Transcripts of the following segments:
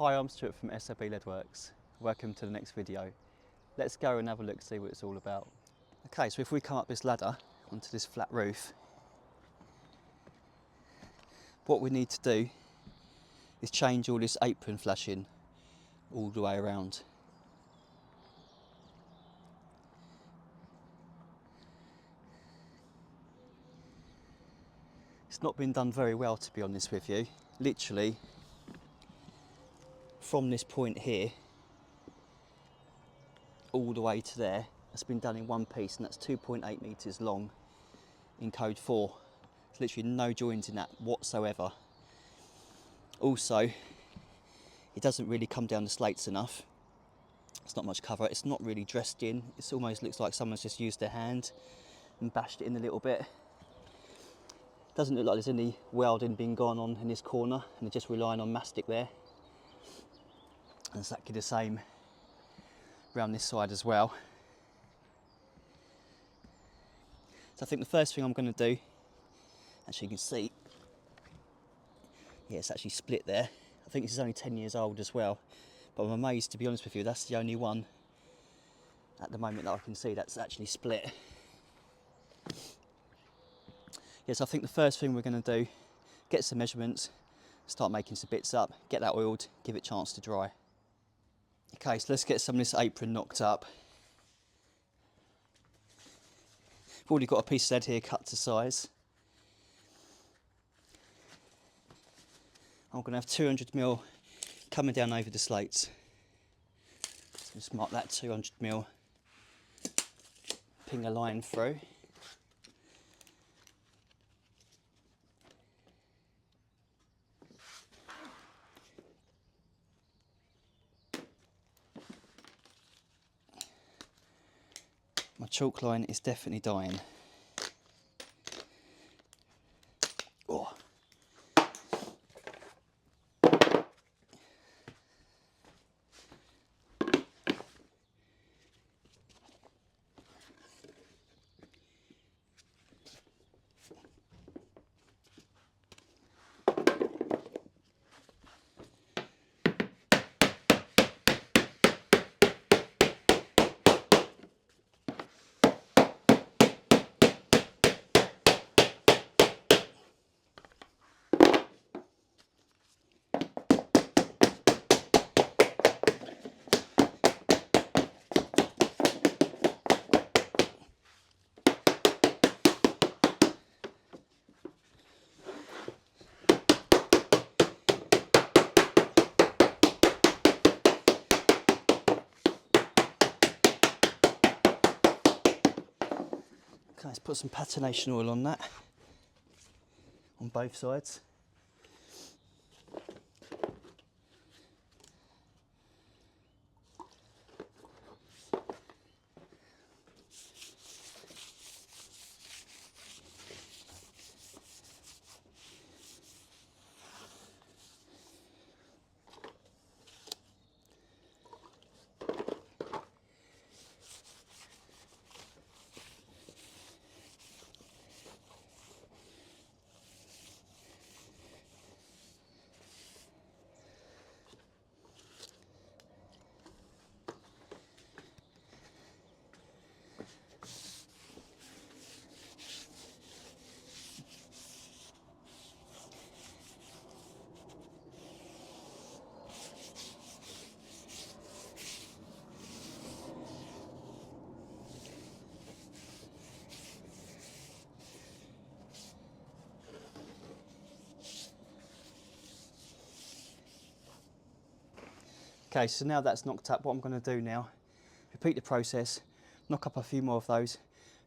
Hi, I'm Stuart from SAB Leadworks. Welcome to the next video. Let's go and have a look, see what it's all about. Okay, so if we come up this ladder onto this flat roof, what we need to do is change all this apron flashing all the way around. It's not been done very well, to be honest with you. Literally, from this point here all the way to there, it's been done in one piece, and that's 2.8 metres long in code 4. There's literally no joins in that whatsoever. Also, it doesn't really come down the slates enough. It's not much cover, it's not really dressed in. It almost looks like someone's just used their hand and bashed it in a little bit. Doesn't look like there's any welding being gone on in this corner, and they're just relying on mastic there. And exactly the same around this side as well. So I think the first thing I'm going to do, actually you can see, yeah, it's actually split there. I think this is only 10 years old as well, but I'm amazed, to be honest with you, that's the only one at the moment that I can see that's actually split. Yes, I think the first thing we're going to do, get some measurements, start making some bits up, get that oiled, give it a chance to dry. Okay, so let's get some of this apron knocked up. I've already got a piece of lead here cut to size. I'm going to have 200mm coming down over the slates. So just mark that 200mm, ping a line through. My chalk line is definitely dying. Oh. Okay, let's put some patination oil on that, on both sides. Okay, so now that's knocked up, what I'm going to do now, repeat the process, knock up a few more of those,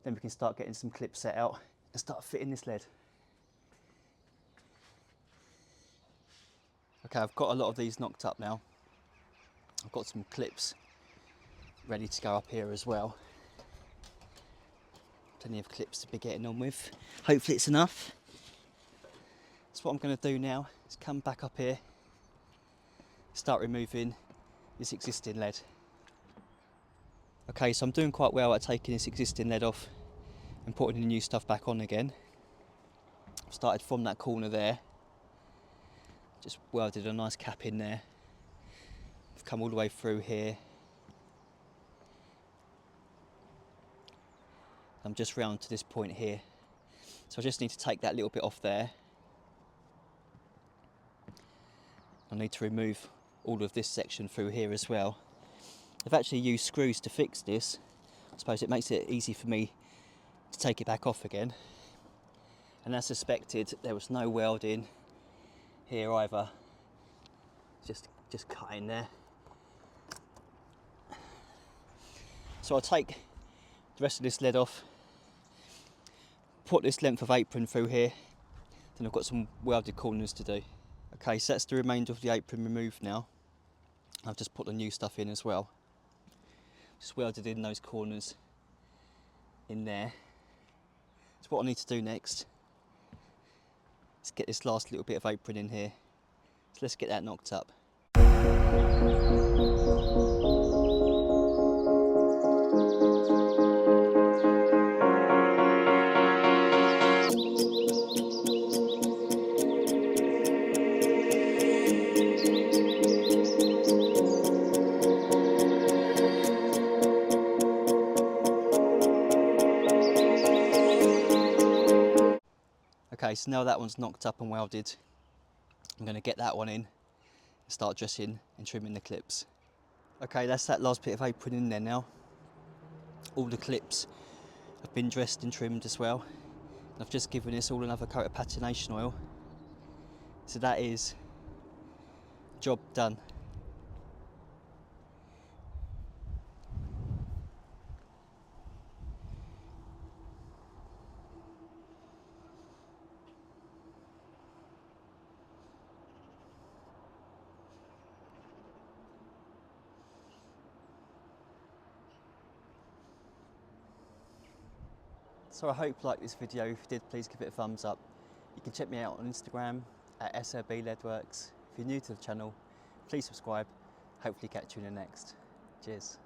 then we can start getting some clips set out and start fitting this lead. Okay, I've got a lot of these knocked up now. I've got some clips ready to go up here as well. Plenty of clips to be getting on with. Hopefully it's enough. So what I'm going to do now is come back up here, start removing this existing lead. Okay, so I'm doing quite well at taking this existing lead off and putting the new stuff back on again. I've started from that corner there, just welded a nice cap in there. come all the way through here. I'm just round to this point here. So I just need to take that little bit off there. I need to remove all of this section through here as well. I've actually used screws to fix this. I suppose it makes it easy for me to take it back off again. And as suspected, there was no welding here either. Just cut in there. So I'll take the rest of this lead off, put this length of apron through here, then I've got some welded corners to do. Okay, so that's the remainder of the apron removed now. I've just put the new stuff in as well. Just welded in those corners in there. So what I need to do next is get this last little bit of apron in here. So let's get that knocked up. Okay, so now that one's knocked up and welded, I'm going to get that one in and start dressing and trimming the clips. Okay, that's that last bit of apron in there now. All the clips have been dressed and trimmed as well. And I've just given this all another coat of patination oil. So that is job done. So I hope you liked this video. If you did, please give it a thumbs up. You can check me out on Instagram at SRB Leadworks. If you're new to the channel, please subscribe. Hopefully catch you in the next. Cheers.